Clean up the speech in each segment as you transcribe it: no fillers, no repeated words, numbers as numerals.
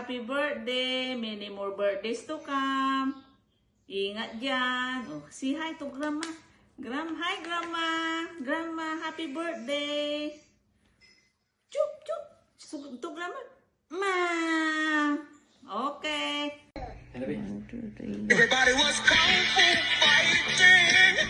happy birthday. Many more birthdays to come. Ingat dyan. Oh, say hi to Grandma. Hi, Grandma. Grandma, happy birthday. Chup, chup. To Grandma. Ma. Okay. Everybody was kung fu fighting.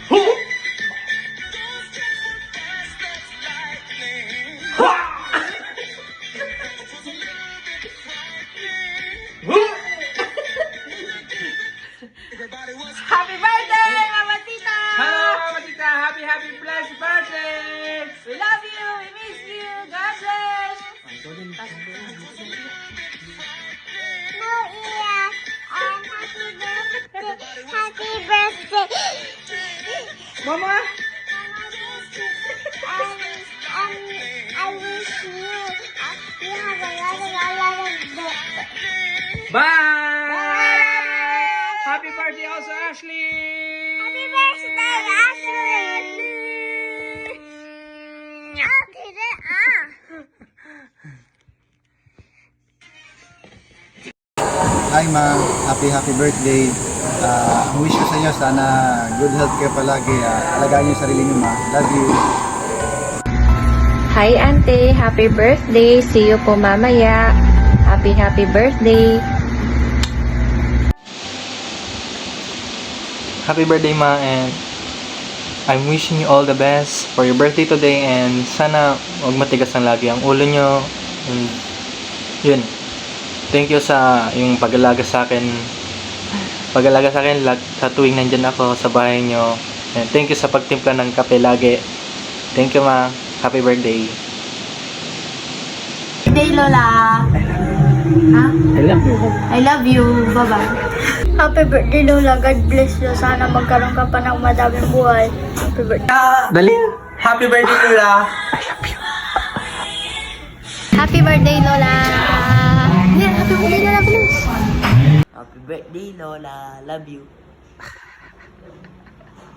Happy birthday, Mama Tita! Hello, Mama Tita! Happy blessed birthday! We love you. We miss you. God bless. Happy birthday. Mama! I wish you have a lot of birthday. Bye! Happy birthday also, Ashley! Happy birthday, Ashley! Hi ma, happy birthday. Wish ko sa inyo sana good health kayo palagi. Alagaan niyo yung sarili niyo ma. Love you. Hi Ante, happy birthday. See you po mamaya. Happy birthday. Happy birthday ma, and I'm wishing you all the best for your birthday today, and sana huwag matigas ang lagi ang ulo nyo. And yun, thank you sa yung pag-alaga sa akin sa tuwing nandyan ako sa bahay nyo, and thank you sa pagtimpla ng kape lagi. Thank you ma, happy birthday. Birthday Lola. Ha? I love you. Bye-bye. Happy birthday, Lola. God bless you. Sana magkaroon ka pa ng madaming buhay. Happy birthday. Dali! Happy birthday, Lola! Happy birthday Lola. Yeah, happy birthday Lola, please. Happy birthday, Lola. Love you.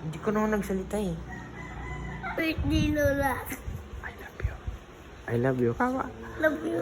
Hindi ko naman nagsalita eh. Birthday, Lola. I love you. Love you.